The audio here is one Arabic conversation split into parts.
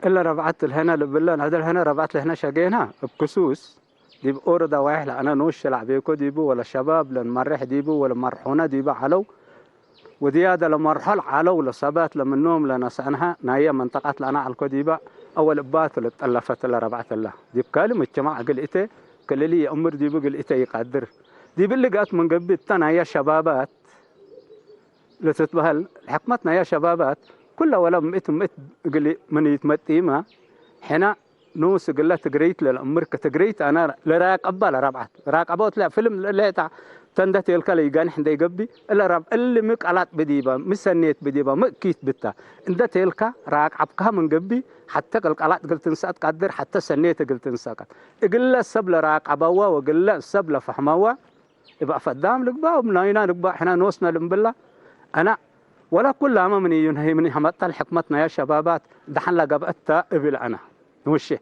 إلا ربعت الهنا بالله هذا الهنا ربعت الهنا شقينا بكسوس ديب أوردا واحد أنا نوش لعبيكو ديبو ولا شباب لن مرح ديبو ولا مرحونا ديبو علو وديادة لمرحل علو لصبات لمن نوم لنسأنها نايا منطقة لنا على الكديبة أول بات لتألفت إلا ربعت الله ديب كالم الجماعة قل إتي قال لي أمر ديبو قل إتي يقدر ديب اللي قات من قبل تنايا شبابات لتتبهل حكمتنا يا شبابات كلها ولا مئت قلي من يتمتيمها حنا نوس قلة تقريت للأمريكا تقريت أنا لراك أبا لربعت راك أبوت لا فيلم لا تاع تندتي الكلا يجان حدا يقبي إلا رب اللي مك على بديبا مسنيت بديبا مكيت بتا اندتي الكا راك عبكها من قبي حتى قلت على قلت نسات قدر حتى سنيت قلت نساقت قلة السبل راك عبوا وقلة السبل فحموا يبقى فدام لقبا وبناينا لقبا حنا نوسنا لمبلا أنا ولا كل عام من ينهي من همت الحكمتنا يا شبابات دحن لقبتها إبل أنا وشي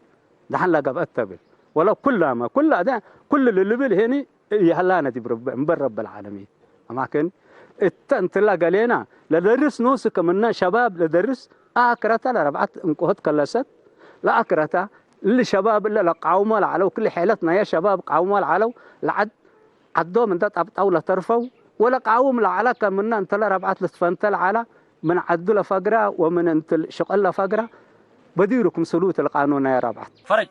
دحن لقبتها إبل ولا كل عام كل أدا كل اللي بيل هني يهلانا دي برب العالمين أماكن أنت لا قالينا لدرس نوسك منا شباب لدرس أكرتا لربعت انكوهت كلست لا أكرتا اللي شباب اللي لقاومة على كل حيلتنا يا شباب قاومة على لعد عدو من ده طاولة ترفوا ولا قاوم لعلك من أنت لا ربعت لتفنتل على من عدل فقرة ومن أنت شقلة فقرة بديركم سلوت القانون يا ربعت فرج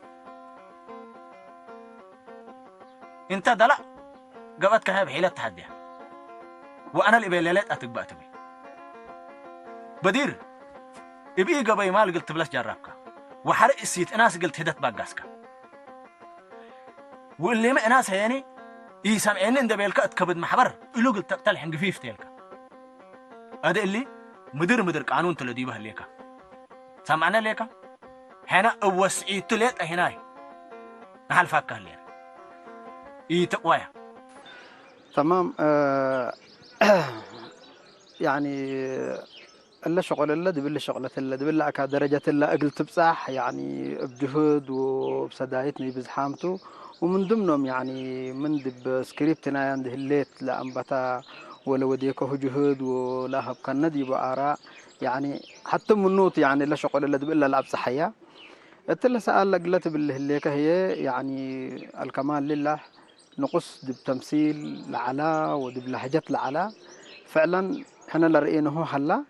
انت دلع قبتك هاي بحيلة تحديها وأنا اللي بيلالات أتقبأ تبي بدير إبي قبي مال قلت بلاش جربك وحرق السيت ناس قلت هدت باقاسك واللي ما ناس يعني يسمعين إن دبيلك أتكبد محبر إلو قلت تلحن قفيف تيلك هذا اللي مدير قانون تلدي به ليك سمعنا ليك هنا وسعي تلت هناي نحل فكه ليه يتقوى تمام يعني إلا شغل إلا دبل شغلة إلا دبل أكا درجة إلا أقل تبصح يعني بجهد وبسدايتني بزحامته ومن ضمنهم يعني من دب سكريبتنا عند هليت لأنبتا ولا وديكه جهد ولا هب كان ندي بآراء يعني حتى من نوت يعني إلا شغل إلا دبل لا بصحية أتلا سأل لقلت بالهليكة هي يعني الكمال لله نقص دب تمثيل لعلا ودب لهجت لعلا فعلا احنا لرئينه هلا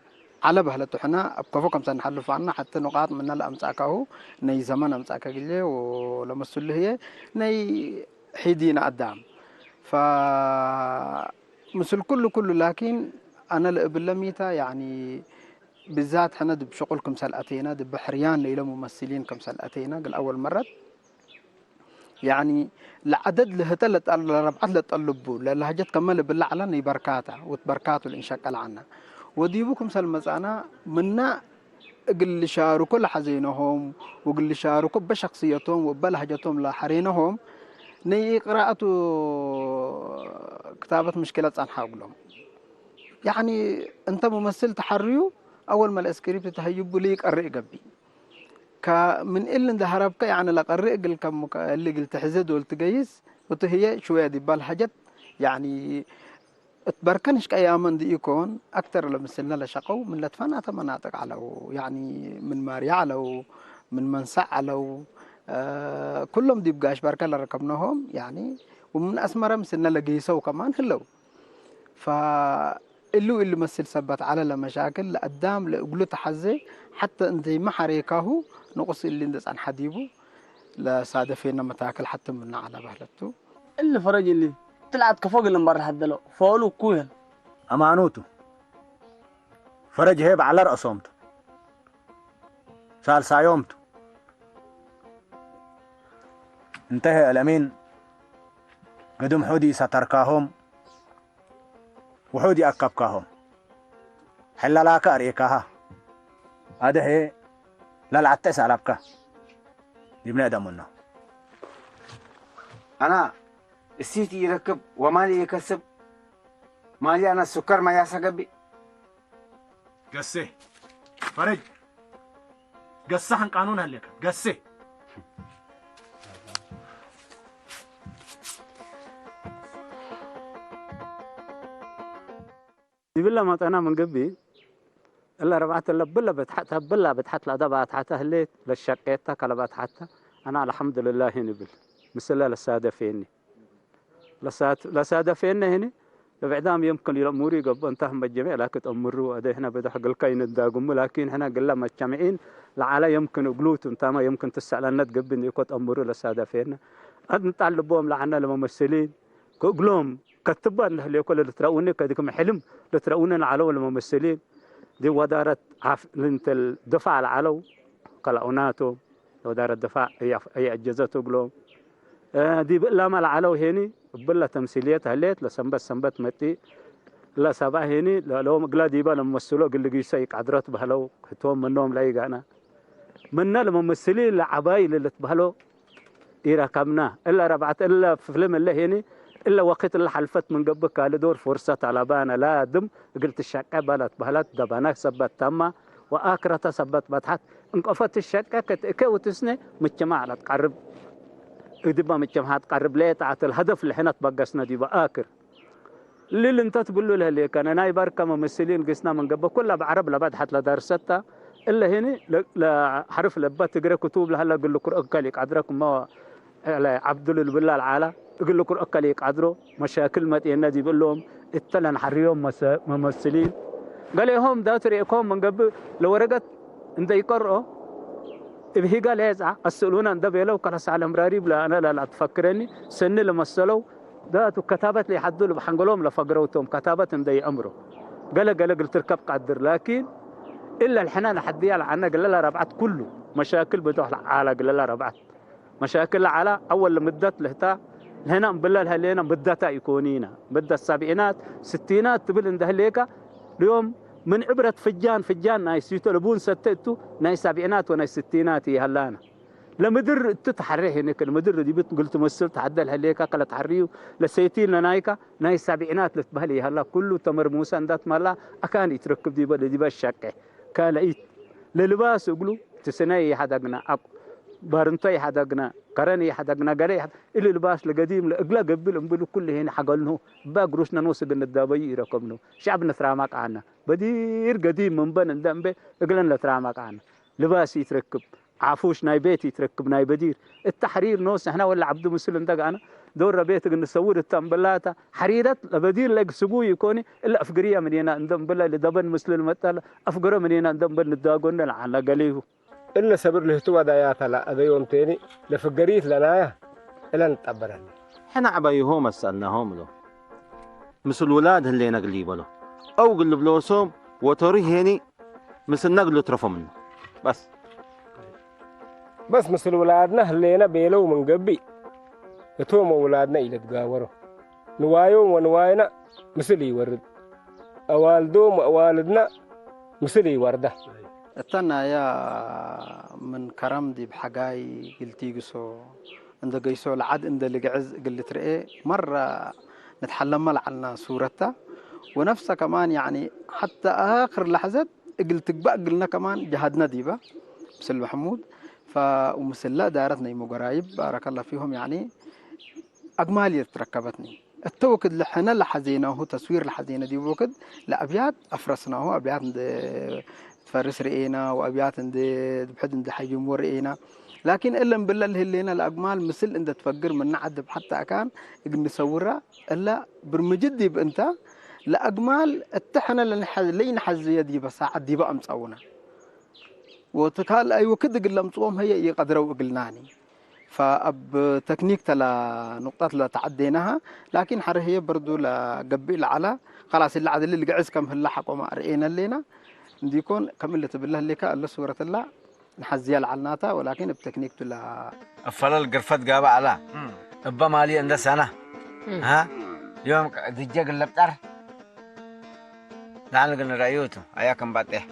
على بهلته احنا بكفوكم سنحلو فعنا حتى نقاط من الأمساكه ني زمان أمساكه قلي ولما هي ني حيدين قدام ف مثل كله لكن أنا لميتا يعني بالذات احنا دب شغلكم سلقتينا دب بحريان إلى ممثلين كم سلقتينا قل أول مرة يعني العدد لهتلت ربعت لتقلبوا لهجت كمل بالله على بركاته وتبركاته الانشاء عنا وديبوكم سلمزانا منا قل شاروا كل حزينهم وقل شاروا كل بشخصيتهم وبلهجتهم لحرينهم ني قراءة كتابة مشكلة عن حاولهم يعني انت ممثل تحريو اول ما الاسكريبت تهيبوا ليك قرئ قبي من إلا ده هربك يعني لقرئ قل كم اللي قلت حزد والتجيس وتهي شوية دي بالحاجات يعني تبركنش كأيام دي يكون أكتر لمثلنا لشقو من لتفنات مناطق على يعني من ماريا على من منسع على كلهم دي بقاش بركة لركبناهم يعني ومن أسمر مثلنا لقيسوا كمان هلو اللي مثل سبت على المشاكل لقدام لقلو تحزي حتى انت ما حريكاه نقص اللي ندس عن حديبه لا صادفين متاكل حتى من على بهلته اللي فرج اللي طلعت كفوق اللي مبرح الدلو فولو كويل أمانوته فرج هيب على رأسومته سال سايومته انتهى الأمين قدم حودي ستركاهم وحودي أكبكاهم حلالاك أريكاها هذا هي لا العتس على بكا يبنى دمنا أنا السيتي يركب ومالي يكسب مالي أنا السكر ما ياسقبي قسي فرج قصحن قانون هلك قسي بالله ما أنا من قبي إلا ربعت إلا بلا بتحتها بلا بتحت لا دبعت حتى هليت للشقيتها كلا بتحتها أنا الحمد لله هنا بال مثل لسادة فيني لسادة فيني هنا لبعدام يمكن الأمور قبل انتهم الجميع لكن أمروا أده هنا بدأ حق الكين الداقم لكن هنا قلنا مجتمعين لعلى يمكن قلوت انتما يمكن تسأل النت قبل يكون أمروا لسادة فينا نتعلبهم لعنا الممثلين قلهم كتبوا أنه اللي يقول لترؤوني كذلكم حلم لترؤوننا على الممثلين دي ودارة لنت الدفاع على العلو قلعوناته ودارة الدفاع هي أجهزته قلهم دي بلا ما العلو هني بلا تمثيلية هليت لسنبت متي لا سبع هني لو مقلا ديبا لممثلو قل لقي سيك عدرات بهلو هتوم منهم لا يقعنا منا الممثلين لعبايل اللي تبهلو يركبنا إلا ربعت إلا في فيلم اللي هني إلا وقت اللي حلفت من قبل قال دور فرصة على بانا لا دم قلت الشقة بلت بهلت دبانا سبت تما وآكرة سبت بتحت انقفت الشقة كتكه وتسنة مجتمع على تقرب ديبا مجتمع تقرب ليه تعت الهدف اللي حين تبقسنا ديبا آكر اللي انت تقول له اللي كان انا يبارك ممثلين قسنا من قبل كلها بعرب لبعد حتى لدرستها الا هنا لحرف لبا تقرا كتب لها اقول لك اكلك عذركم ما عبد الله بالله العالى يقول لك اكلك عذرو مشاكل ما النادي بيقول لهم اتلن حريهم ممثلين قال لهم ده تريكم من قبل لو ورقت انت يقرأوا هي قال يزع السؤالون عند بيلو كرس على مراريب لا انا لا تفكرني سن لما مسلوا ده كتابة لي حدول بحنقلهم لفقروتهم كتابة دي أمره قال تركب قدر لكن إلا الحنان حدي على عنا قال لا ربعت كله مشاكل بتوح على قال لا ربعت مشاكل على أول مدة لهتا هنا بالله هلينا مدة يكونينا مدة السبعينات ستينات تبل عند هليكا اليوم من عبرة فجان ناي سيتلبون ستتو ناي سبعينات وناي ستينات هلانا لمدر تتحريه هناك المدر دي قلت مسل تعدل هليكا قال تحريو لسيتين لنايكا ناي السبعينات لتبهلي هلا كله تمر موسى اندات مالا اكان يتركب دي بدي بالشقه قال ايت للباس يقولوا تسني حدقنا بارنتي حدقنا قرني حدقنا قري اللي لباس القديم اقلا قبل امبلو كل هنا حقلنه باقروشنا نوسق الدابي يركبنه شعب نثرامك عنا بدير قديم من بن ندم اقلا نثرامك عنا لباس يتركب عفوش ناي بيتي تركب ناي بدير التحرير نوس احنا ولا عبد مسلم دق انا دور بيتك نصور التنبلاته حريرت لبدير لك سبوي يكوني الا افقريه من هنا ندم بلا لدبن مسلم مثلا افقره من هنا ندم بن داغون على قليه إلا صبر له تو دايات لا هذا يوم تاني لفقريت لنا إلا نتقبلنا حنا عبايهم سألناهم له مثل الولاد اللي نقلي بله أو قلب لوسهم وتوريه هني مثل نقلوا ترفوا منه بس مثل ولادنا اللي بيلو من قبي يتوم ولادنا إلى تقاوروا نوايوم ونواينا مثل يورد أوالدوم وأوالدنا مثل يورده اتنا يا من كرم دي بحقاي قلتي قصو عند قيسو العد عند اللي قعز قلت رئي مرة نتحلم لعنا صورتها ونفسها كمان يعني حتى آخر لحظة قلت بقى قلنا كمان جهدنا ديبا مسل محمود فمسلا دارتنا يمو قرايب بارك الله فيهم يعني أجمالي تركبتني التوكد لحنا لحزيناه تصوير الحزينة دي وكد لأبيات أفرسناه أبيات تفرس رئينا وأبيات بحد عند حجم رئينا لكن إلا بالله اللي الأجمال مثل أنت تفكر من نعد حتى أكان نصورها إلا برمجدي بأنت لأجمال التحنة لين حزية دي بس عدي بقى مصونا وتقال أيوة كده قلنا مصوم هي يقدروا قلناني فأب تكنيك تلا نقطات لا تعديناها لكن حرهي برضو لقبيل على خلاص اللي عدل اللي قعز كم هاللحق وما رئينا لنا ديكون كم بالله اللي كألا سورة الله نحزيها لعناتا ولكن بتكنيك تلا أفضل القرفت قابع على أبا مالي عند سنة ها يوم دجاج اللي بتعرف لعل قلنا رأيوته أياكم بعده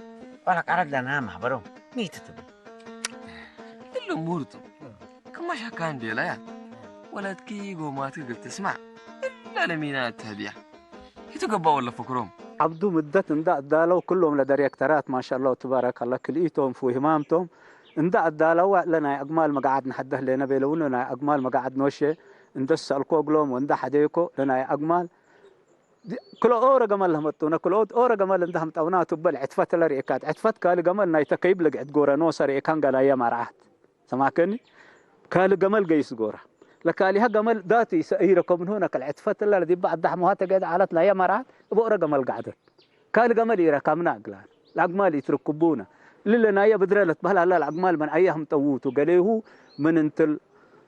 ولا قرق لنا محبرو ميت تبي إلا مورتو كم شا كان دي لا ولا تكيغو ما تقدر تسمع إلا لمينات هدية يتقبا ولا فكرهم عبدو مدة اندا دالو كلهم لدايركترات ما شاء الله تبارك الله كليتهم في همامتهم اندا دالو لنا اجمال مقعد نحده لنا بيلون لنا اجمال مقعد نوشه اندس الكوغلوم وندا حديكو لنا اجمال كل أورا جمال هم تونه كل أورا جمال عندهم تونه تبل عتفت لريكات عتفت كال جمال نايت كيب لقعد جورا نوسر يكان قال يا مرعت سمعكني كال جمال جيس جورا لكالي ها جمال ذاتي سيركم من هنا كالعتفت اللي دي بعد دحمها تقعد علت لا يا مرعت بأورا جمال قعدت كال جمال يركمنا قلان العقمال يتركبونا لنا يا بدرلت بهلا لا العقمال من أيهم توتو قاليه من انتل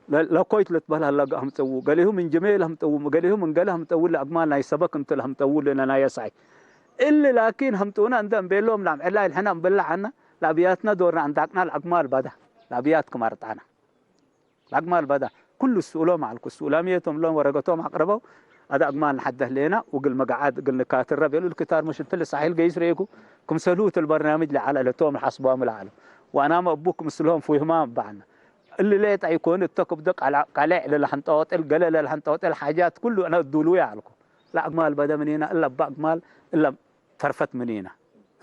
لا كويت لتبهلا لا هم تو قاليه من جميلهم تو قاليه من قالهم تو لا أقمالنا يسبق انت لهم تو لنا يسعي إلا لكن هم تونا عندهم بيلهم نعم إلا الحنا نبلع عنا لأبياتنا دورنا عندنا الأقمال بدا لأبياتكم أرتعنا الأقمال بدا كل السؤال مع السؤالاميتهم لهم ورقتهم أقربوا هذا أقمال نحده لنا وقل مقعد قلنا كاتر ربي الكتار مش انت اللي صحيح الجيس ريكو كم سلوت البرنامج لعلى لتوم حسبهم العالم وأنا ما أبوكم مثلهم في همام بعنا اللي ليت يكون التكب دق على قلع للحنطوط القلل للحنطوط الحاجات كله أنا الدولوية عليكم لا أقمال بدا من هنا إلا بأقمال إلا ترفت من هنا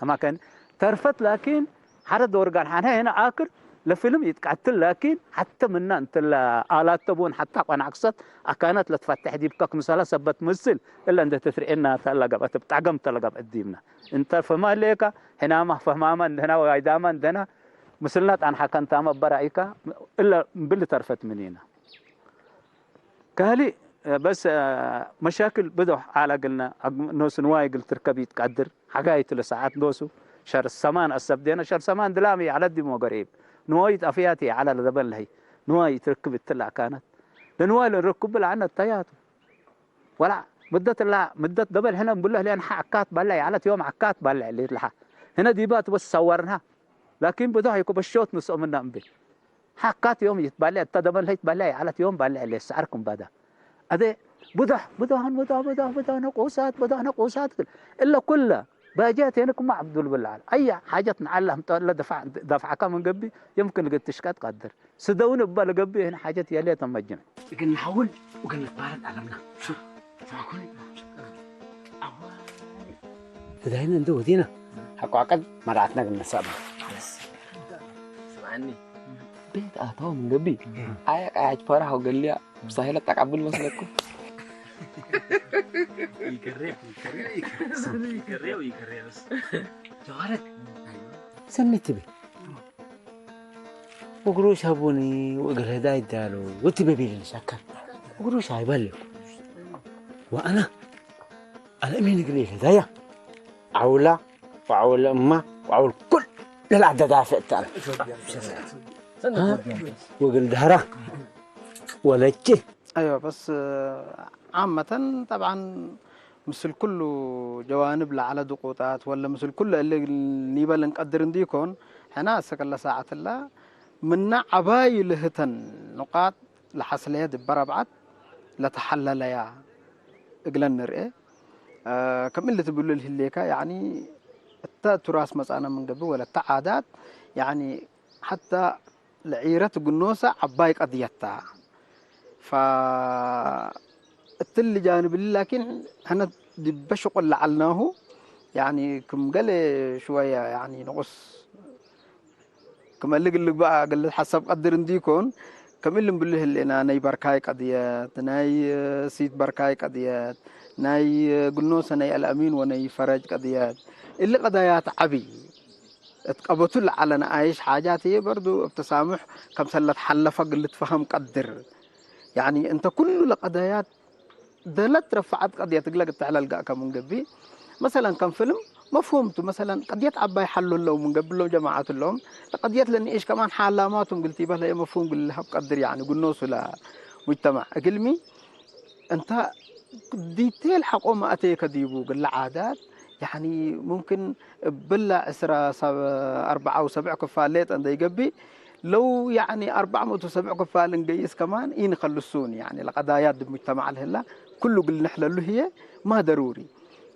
أما كان ترفت لكن حتى دور قال هنا آكر لفيلم يتقعدتل لكن حتى منا أنت الآلات تبون حتى أنا عكست أكانت لتفتح دي بكك مثلا سبت مثل إلا أنت تثري إنها تلقى بتعقم تلقى بقديمنا أنت فما ليك هنا ما فهما هنا وعيداما عندنا مثلنا عن حكان تام برأيك إلا باللي ترفت منينا كهلي بس مشاكل بدو على قلنا نوس نواي قلت تركبي تقدر حقاية لساعات نوسو شهر السمان السبدين شهر السمان دلامي على الدم وقريب نواي أفياتي على الذبل لهي نواي تركب التلع كانت لنواي نركب لعنا التيات ولا مدة قبل هنا نقول له لأن حكات بلعي على يوم حكات بلعي اللي لها هنا ديبات بس صورناها لكن بدو يكون بالشوط نسأ منا أمبي حكات يوم يتبلع تدبل هي يتبلع على يوم بلع اللي سعركم بدا هذا بدو نقوسات إلا كله باجات هناكم مع عبد بالله أي حاجة نعلم تقول دفع كم من قبي يمكن قد تشكات قدر سدون ببال قبي هنا حاجة يا ليت مجمع لكن نحول وقلنا نتبارد علمنا شو معقول بداينا ندو دينا حقو عقد مرعتنا قلنا سابا بس سمعني بيت أهتوا من قبي قاعد فرح وقال لي مستحيل تقبل مسلكم يكرر بس جوارك سميت بي وقروش هبوني وقل هداي دالو وتبي بي لنشكر وقروش هيبلغ وأنا مين قليل هدايا عولة وعول أمه وعول كل للعدد دافع تعالى وقل دهرة ولكي ايوه بس عامة طبعا مثل كل جوانب على ضغوطات ولا مثل كل اللي نيبال نقدر نديكون هنا سكلا ساعة الله من عباي لهتن نقاط لحصلية بربعت لتحلل يا اقلن نرئي كم اللي تقول له الليكا يعني التراث مثلا من قبل ولا التعادات يعني حتى العيرة قنوسة عباي قضيتها ف التل جانب لكن هنا بشغل لعلناه يعني كم قال شوية يعني نقص كما اللي بقى قال حسب قدر نديكون كم اللي بقوله اللي ناي بركاي قضيات ناي سيد بركاي قضيات ناي قنوس ناي الأمين وناي فرج قضيات اللي قضايات عبي اتقبطوا على نعيش حاجات هي برضو بتسامح كم سلت حلفة قلت فهم قدر يعني انت كل القضايات دلت رفعت قضية تقلق تعلل كم من قبل مثلا كم فيلم مفهومته مثلا قضية عباي حلوا لهم من قبل لهم جماعات لهم قضية لأن إيش كمان حالاماتهم قلت يبه لا مفهوم قل لها بقدر يعني قلنوس ولا مجتمع أقلمي أنت ديتيل حقوم ما أتيك ديبو قل عادات يعني ممكن بلا أسرة 4 أو 7 كفالات عند يقبي لو يعني 407 كفال نقيس كمان إين خلصون يعني القضايات بالمجتمع الهلا كله قل نحل له هي ما ضروري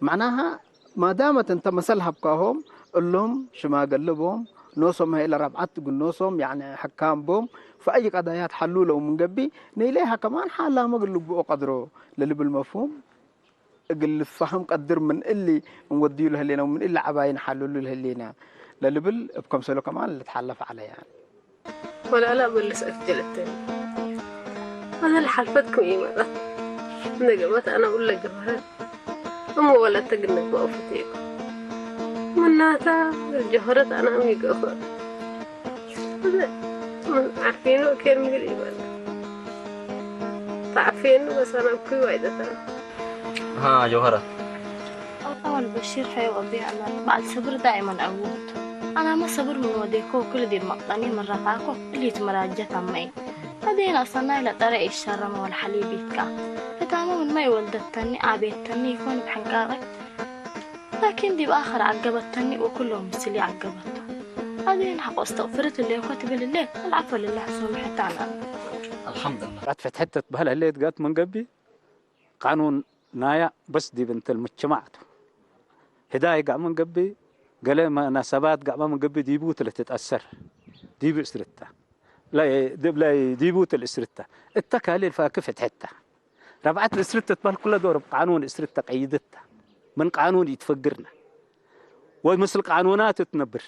معناها ما دامت انت مسلها بكاهم قل لهم شما قلبهم نوصم هاي لربعات تقول نوصم يعني حكام بهم فأي قضايات حلوا له من قبي نيليها كمان حالها ما قلوا قدروا للي بالمفهوم قل فهم قدر من اللي نودي له هلينا ومن اللي عباين حلوا له هلينا للي بال بكم سلو كمان اللي تحلف عليه يعني ولا لا بقول سأفتل التاني أنا اللي حلفتكم إيه مرة نجمت أنا أقول لك جمهرات أم ولا تقلق بأفتيك مناتا جهرت أنا أمي قفر عارفينه كير مقريبا تعرفينه بس أنا بكي وايدة ها جوهرة طبعا بشير حيوضي أنا بعد صبر دائما أعود أنا ما صبر من وديكو كل دي المقطاني من رفاقو اللي تمراجة أمي هذين أصلا إلى طريق الشرم والحليب كا فتاما من ما يولدتني عبيتني يكون بحنقارك لكن دي بآخر عقبتني وكلهم مسلي عقبته هذين حق استغفرت اللي وكتب لله العفو لله سمحت أنا الحمد لله بعد فتحت بهلا اللي تقات من قبي قانون نايا بس دي بنت المجتمعات هداية قام من قبي قال ما ناسبات قام من قبي ديبوت اللي تتأثر ديبو اسرتها لا ديبوت الاسرتها التكاليل فكيف حتى ربعت الاسرتة تبال كل دور بقانون اسرتها قيدتها من قانون يتفقرنا ومثل قانونات تنبر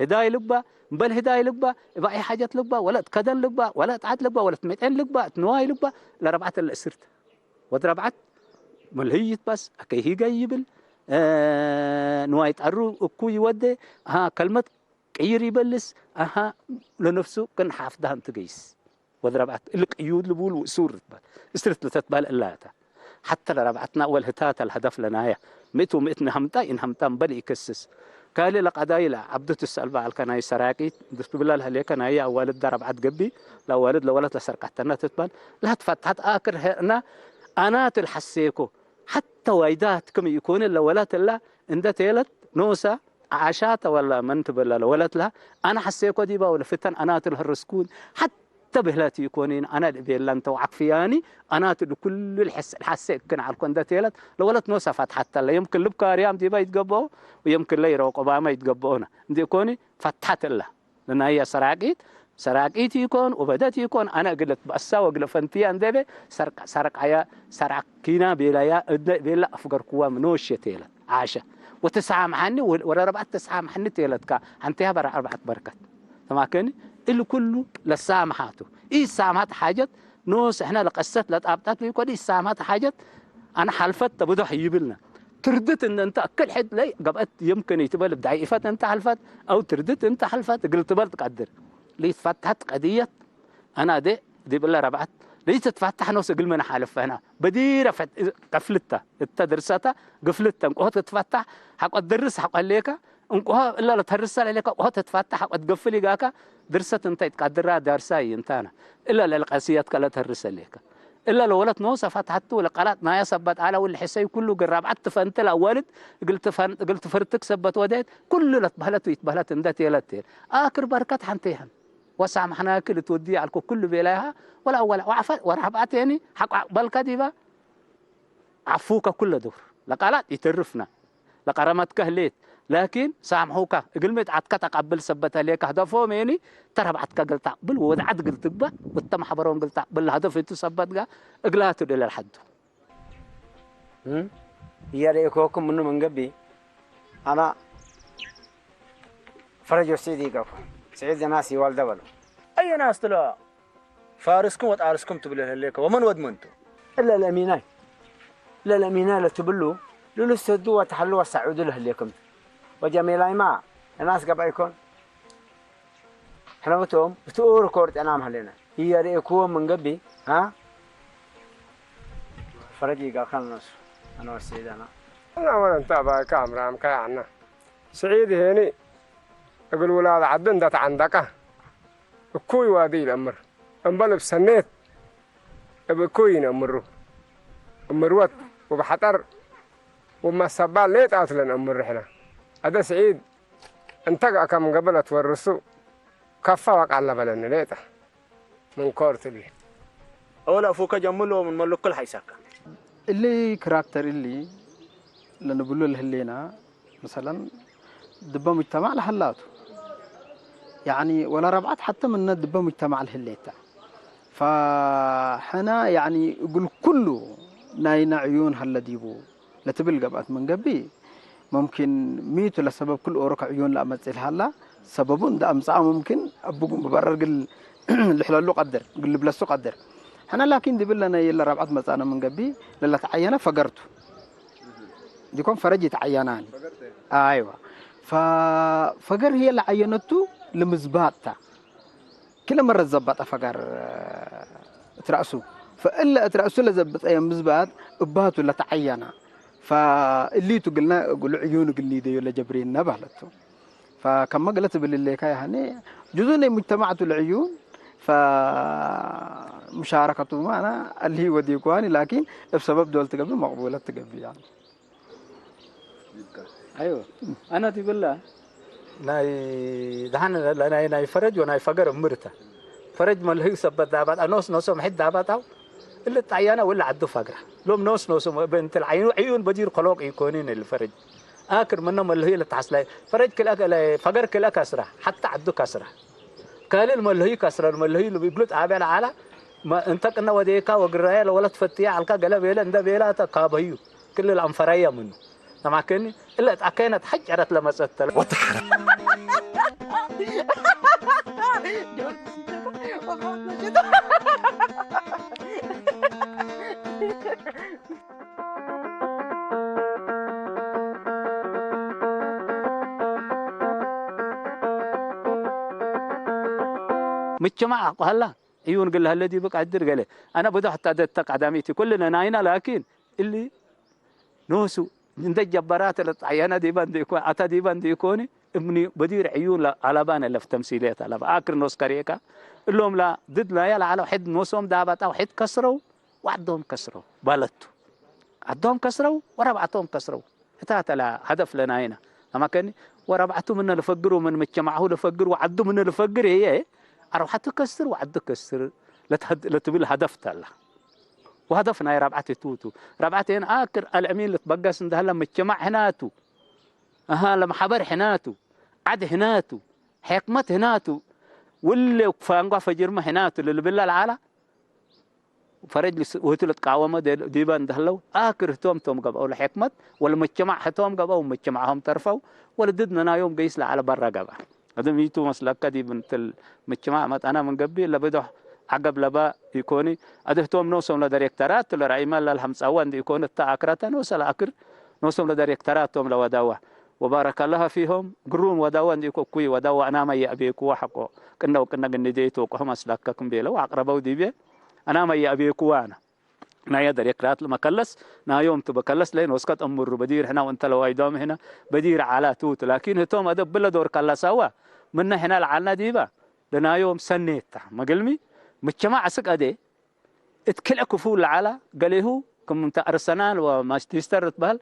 هداية لبا بل هداية لبا يبقى أي حاجة لبا ولا تكدن لبا ولا تعد لبا ولا تمتعن لبا تنواي لبا لربعت الاسرتة ودربعت ملهيت بس أكي هي جايبل نواي تعرو أكو يودي ها كلمة كير يبلس لنفسه كان حافظها انت قيس وضربت لك قيود لبول وسور استرت لتتبال اللاتا حتى لربعتنا اول هتات الهدف لنا مئتو مئتنا همتا ان همتان بل يكسس قال لي لقداي لا عبدو تسال بعل كان سراقي دست بالله هليك كان هي والد دربعت قبي لا والد لا ولد سرقتنا تتبال لا تفتحت اخر هنا انا تلحسيكو حتى وايدات كم يكون الا ولات الله عند تيلت نوسا عاشات ولا منت ولا ولت لها انا حسيكو ديبا ولا فتن انا تلها الرسكون حتى بهلاتي يكونين انا بيل انت وعقفياني انا كل الحسيك كان على كون داتيلت لو ولت نوسفت حتى لا يمكن لبكار يام ديبا يتقبوا ويمكن لا يروقوا ما يتقبونا دي كوني فتحت الله لان هي سراقيت يكون وبدات يكون انا قلت باسا وقل فنتي اندبه سرق كينا بلا افقر كوا منوش تيلت عاشه وتسامحني ولا ربعت تسامحني تيلتك انتها برا 4 بركات تماكني اللي كله للسامحاته ايه سامحت حاجه نوس احنا لقست لطابطات بيكون ايه سامحت حاجه انا حلفت تبدو حيبلنا تردت ان انت كل حد لي قبت يمكن يتبل بضعيفات انت حلفت او تردت انت حلفت قلت بل تقدر لي فتحت قضيه انا دي بالله ربعت ليش تتفتح نوس قل من حالف هنا بديرة قفلتها التدرساتها قفلتها انقوها تتفتح حق الدرس حق عليك انقوها إلا لا تهرسها عليك وها تتفتح حق تقفلي قاك درست انت تقدرها دارساي انتانا إلا للقاسيات كلا تهرس عليك إلا لو ولت نوسة فتحت ولا قالت ما يثبت على والحسي كله قرب عدت فانت الأولد قلت فرتك ثبت وديت كله لتبهلت ويتبهلت اندت يلتير آخر بركات حنتيها وسامحنا كل تودي على كل بلاها ولا وعفت ورهبات يعني حق بالكذبة عفوك كل دور لقالات يترفنا لقرمت كهليت لكن سامحوك قلمت عتك تقبل ثبت عليك هدفهم يعني ترى بعتك قلت قبل وودعت قلت بقى وتم حبرهم قلت قبل هدف انت ثبت اقلاتوا الى الحد يا ريكوكم من قبي انا فرج سيدي قف سعيد ناسي والده ولا اي ناس طلع فارسكم وطارسكم تبله ليك ومن ودمنتو الا الاميناي لا الاميناي لا تبلو لولو سدوا وتحلوا وسعودوا له ليكم وجميلاي ما الناس قبل يكون احنا وتوم بتور كورت انا مهلنا هي ريكوم من قبي ها فرجي قال خلنا انا والسيد انا وانا انتبه كاميرا مكاعنا سعيد هني اقول ولاد عدن دات عندك كوي وادي الامر انبل بسنيت بكوين امروت وبحطر وما سبال ليت اصلا امر احنا هذا سعيد انتقى كم قبل تورسو كفى وقع لبلن ليته من كورت لي اولا فوق جمله من ملك كل حيساك اللي كاركتر اللي لانه بقول له هلينا مثلا دبا مجتمع لحلاته يعني ولا ربعت حتى من دبا مجتمع الهليتا فحنا يعني يقول كله ناينا عيون هلا ديبو لا تبل قبات من قبي ممكن ميتو لسبب كل أوروك عيون لا مثل هلا سببون ده أمسعة ممكن أبوكم ببرر قل الحلال قدر قل بلسو قدر حنا لكن دي بلنا يلا ربعت مثلا من قبي للا تعينا فقرته ديكون فرج عيانان ايوه ففقر هي اللي عينته لمزباطة كل مرة زبط فقر ترأسه فإلا ترأسه لزبط أي مزباط أباته اللي تعينا فاللي تقولنا قول عيونه قلني دي ولا جبرين نبهلته فكما قلت باللي كاي هني جزء من مجتمعات العيون فمشاركته معنا اللي هو ديكواني لكن بسبب دول تقبل مقبولة تقبل يعني ايوه انا تقول له ناي دهان ناي فرج وناي فقر مرته فرج ما اللي يسبب دابات نوس نوس محد دابات اللي تعيانه ولا عدو فقره لوم نوس بنت العيون عيون بدير قلوق يكونين الفرج اكر منهم اللي هي اللي تحصل فرج كل فقر كل كسره حتى عدو كسره قال الملهي كسره الملهي اللي بيقولوا تعابل على ما انت كنا وديكا وقرايه ولا تفتيا على قلب بيلا انت بيلا تقابيو كل العنفريه منه ما كني الا كانت حجرت لما ستر وتحرك مجتمع هلا عيون قال لها الذي بقى عدر قال انا بدو حتى ادتك عداميتي كلنا ناينا لكن اللي نوسو عند الجبارات اللي عيانا ديبان ديكون اتا ديبان ديكوني ابني بدير عيون على بان اللي في تمثيليات على اخر نص كريكا اللهم لا ضد لا يلا على واحد نصهم دابتا واحد كسروا وعدهم كسروا بالتو عدهم كسروا وربعتهم كسروا حتى لا هدف لنا هنا اما كان وربعتهم من اللي فقروا من مجتمعه اللي فقروا وعدوا من اللي فقر هي اروح تكسر وعد كسر لا تبي هدف تلا وهدفنا يا ربعتي توتو ربعتي هنا اخر الامين اللي تبقى عندها لما مجتمع هناتو لما حبر هناتو عد هناتو حكمة هناتو واللي فانقوا فجرمه هناتو اللي بالله العالى فرج وهتلت قاومه ديبان دهلو اخر توم قبا ولا حكمة ولا مجتمع حتوم قبا ومجتمعهم ترفوا ولا ضدنا يوم قيس على برا قبا هذا ميتو مسلكه دي بنت المجتمع مات انا من قبل لا بدو عقب لبا يكوني ادهتهم نوصم لدايركتورات لرعيما للحمصاوان دي يكون التاكرات نوصل اكر نوصم لدايركتوراتهم لوداوه وبارك الله فيهم قرون وداوان دي كوي وداوا انا ما يابيكو وحقو كنا قنديتو قهم اسلككم بيلو عقربو دي بي انا ما يابيكو انا نا يدر يكرات المكلس نا يوم تبكلس لين وسكت امر بدير هنا وانت لو ايدام هنا بدير على توت لكن هتوم ادب بلا دور كلسوا من هنا العنا ديبا لنا يوم سنيت ما قلمي مجتمع سقدي اتكلكوا فول على قاليه كم انت ارسنال وما تسترت بال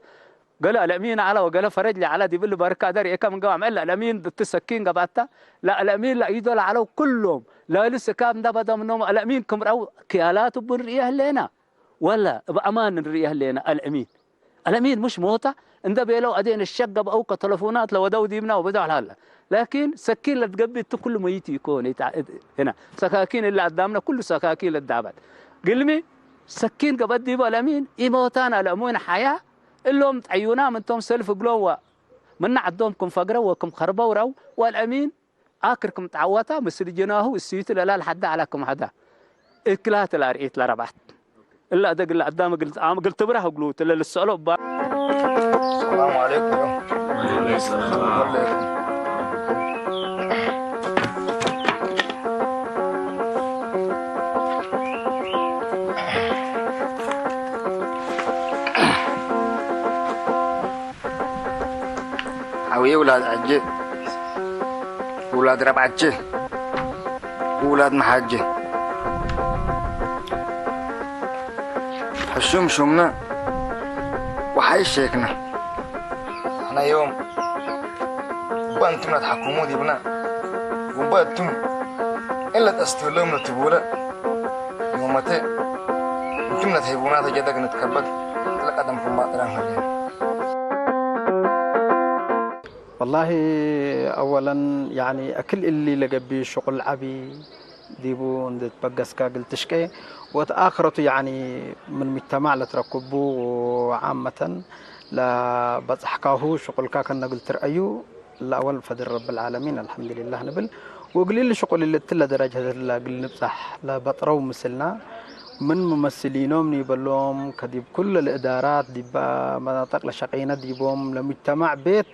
قال الامين على وقال فرج لي على دي بالبركه دار كم قام الا الامين تسكين قباتا لا الامين لا يدل على كلهم لا لسه كام ده بدا منهم الامين كم راو كيالات بالرياه لنا ولا بامان الرياه لنا الامين مش موتى انت بيلو ادين الشقه او تليفونات لو داودي منا وبدع هلا لكن سكين لا تقبل كل ميت يكون هنا سكاكين اللي قدامنا كله سكاكين للدعبات قلمي سكين قبل دي الامين يموتان الامون حياه اللهم تعيونا من توم سلف قلوا من عدومكم فقروا وكم خربوا رو والامين اخركم تعوتا مسل جناه السيت لا لحد عليكم هذا اكلات الارئيت لا ربحت الا ادق اللي قدام قلت بره قلوت الا للسؤال السلام عليكم وعليكم السلام ويا ولاد عجي ولاد ربعجي ولاد محجي حشوم شومنا وحي شيكنا احنا يوم وانتم تحكموا دي بنا وباتم الا تستلمنا تبولا ومتى انتم تهيبونا تجدك نتكبت تلقى دمكم ما ترى والله اولا يعني اكل اللي لقبي شغل عبي ديبو ندت بقسكا قلتشكي وتاخرته يعني من مجتمع لتركبوا عامه لا بصحكاهو شغل كان قلت رايو الاول فدر رب العالمين الحمد لله نبل وقليل شغل اللي تلا درجه لا قل نبصح لا بطرو مثلنا من ممثلينهم نيبلهم كديب كل الإدارات ديب مناطق لشقينا ديبهم لمجتمع بيت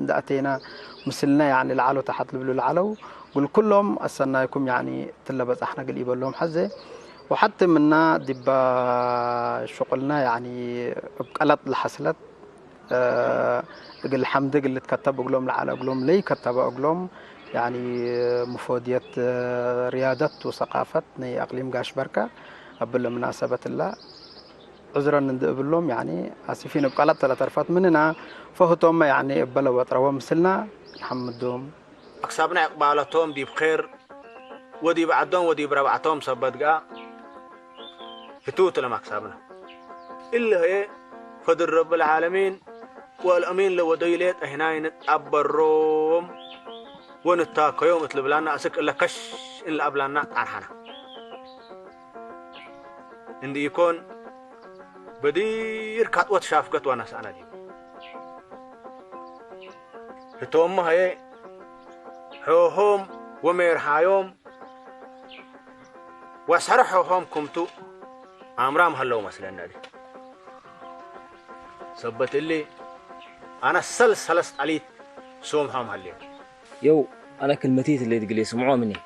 دأتينا مثلنا يعني العلو تحت لبلو العلو قل كلهم أسناكم يعني تلبس احنا قل يبلهم حزة وحتى منا ديب شغلنا يعني بقلت الحسلت قل الحمد قل تكتب أقلهم لعلى أقلهم لي كتب أقلهم يعني مفودية ريادة وثقافة ني أقليم قاش بركة قبل مناسبة الله عذرا ندقبلهم يعني آسفين بقلت ثلاث طرفات مننا فهتهم يعني قبلوا وطروا مثلنا نحمدهم أكسبنا إقبالتهم دي بخير ودي بعدهم ودي بربعتهم صبدقا فتوت لما أكسبنا إلا هي فضل رب العالمين والأمين لو ديلت هنا نتقبروم ونتاكو يوم اطلب لنا أسك إلا كش إلا قبلنا عنحنا عندي يكون بدير كاتوات شافقت وانا سأنا دي هتوم هاي حوهم ومير حايوم واسحر حوهم كمتو عمرام هلو مثلا دي سبت اللي أنا سلست عليت سومهم هاللي يو أنا كلمتيت اللي تقولي سمعوا مني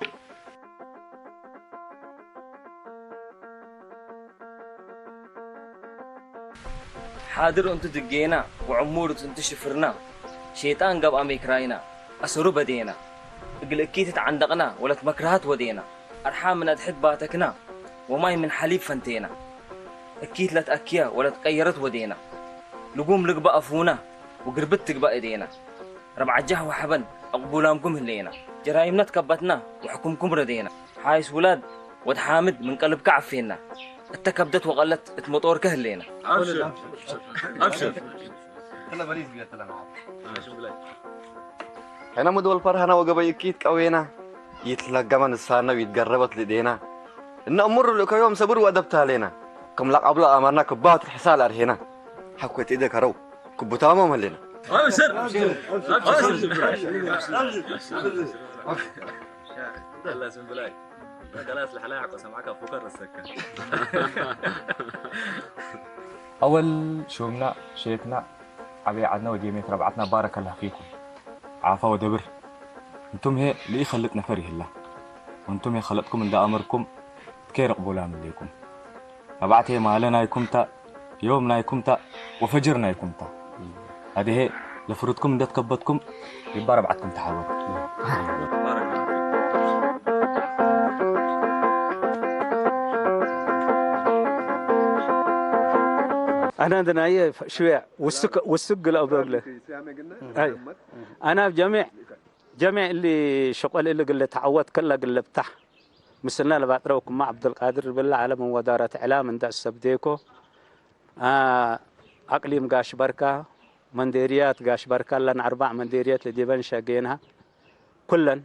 حاضر أنتو دقينا وعمور أنتو شفرنا شيطان قب أميكراينا أسرو بدينا قل أكيد عندقنا ولا تمكرهات ودينا أرحام من أدحد باتكنا وماي من حليب فنتينا أكيد لا تأكيا ولا تقيرت ودينا لقوم لقبا أفونا وقربت تقبا إيدينا ربع الجه وحبن أقبولامكم هلينا جرايمنا تكبتنا وحكمكم ردينا حايس ولاد ود حامد من قلب كعفينا التكبدت وقلت اتمطور كهلينا أبشر أبشر هلا بريز بيت لنا هنا مدول فرهنا وقبا يكيد قوينا يتلقى من السانة ويتقربت لدينا إن أمر لك يوم صبر وأدبت علينا كم لق أبلا أمرنا كبات الحسال أرهنا حكوت إيدك هرو كبتامم هلينا أبشر أبشر الله اسم بلاي خلاص الحلاق وسمعك فكر السكة أول شومنا شيتنا عبي عدنا وديميت ربعتنا بارك الله فيكم عافا ودبر انتم هي اللي خلتنا فريه الله وانتم هي خلتكم من دا أمركم كير قبولا من ليكم ربعت هي مالنا يكمتا يومنا يكمتا وفجرنا يكمتا هذه هي لفرودكم دا تكبتكم يبقى ربعتكم تحاول أنا دناية شوية والسق الأبوغلة أي أنا جميع اللي شغل اللي قل تعود كله قل بتاع مثلنا لبعتروكم مع عبد القادر بالله على من ودارة إعلام من دا السبديكو أقليم قاش بركة منديريات قاش بركة لنا 4 منديريات لديبان شاقينها كلن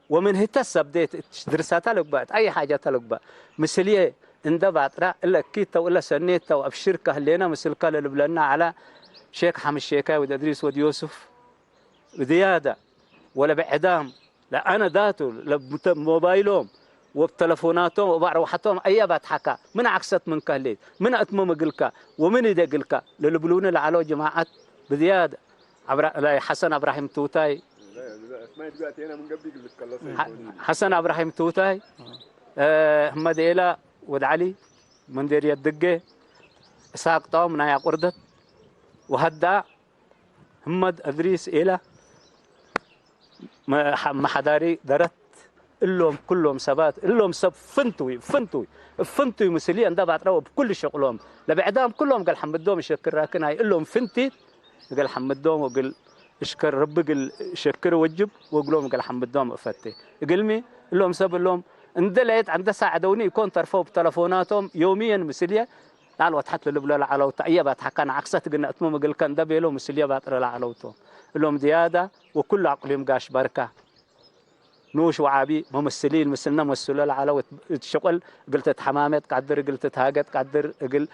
ومن هتا السبديت درساتها لك بعد أي حاجة تلك بعد مثلية اندبعت را إلا كيتا ولا سنيتا وأبشركة اللينا مثل كال اللي بلنا على شيخ حمد الشيكاوي ودريس ود يوسف زيادة ولا بعدام لا أنا ذاته موبايلهم وبتلفوناتهم وبروحتهم أي بتحكى من عكست من كهلي من أتمم قلك ومن يدقلك للبلون اللي على جماعة بزيادة حسن إبراهيم توتاي حسن إبراهيم توتاي محمد إيلا ود علي مندير يدقة إسحاق طاوم نايا قردت وهدا محمد أدريس إيلا محداري درت إلهم كلهم سبات إلهم سب فنتوي مسلي عند بعض رو بكل شغلهم لبعدام كلهم قال حمدهم يشكر راكن هاي إلهم فنتي قال حمدهم وقال اشكر رب قال شكر وجب وقلهم قال حمدهم أفتي قلمي إلهم سب إلهم اندلعت عند ساعدوني يكون طرفوا بتلفوناتهم يوميا مسلية قال وتحت للبلا على وطيبات حكنا عكست قلنا أتمم قال كان دبيلو مسلية باتر على وتو لهم زيادة وكل عقلهم قاش بركة نوش وعابي ممثلين مثلنا مسؤول على الشغل قلت حمامات قدر قلت هاجت قدر قل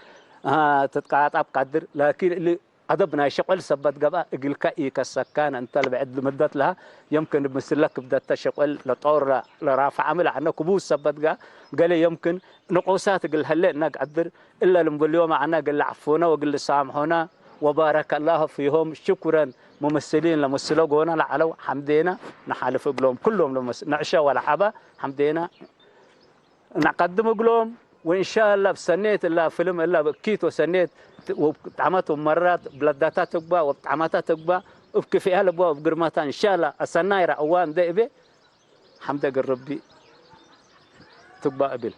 تتقاطع قدر لكن اللي أدبنا شغل سبت قبا إقلك إيك السكان أنت اللي بعد مدت لها يمكن بمثلك بدأت شغل لطور لرافع عمل عنا كبوس سبت قال يمكن نقوسات قل هلا نقدر إلا لمبليو معنا قل عفونا وقل سامحونا وبارك الله فيهم شكرا ممثلين لمثلونا لعلو حمدينا نحالف بلوم كلهم نعشى ولا حبا حمدينا نقدم قلوم وإن شاء الله بسنيت الله فيلم الله بكيتو سنيت وطعمتهم مرات بلداتها تقبى وطعمتها تقبى وبكفيها لبوا وبقرماتها إن شاء الله السنايرة أوان دائبة حمد ربي تقبى قبل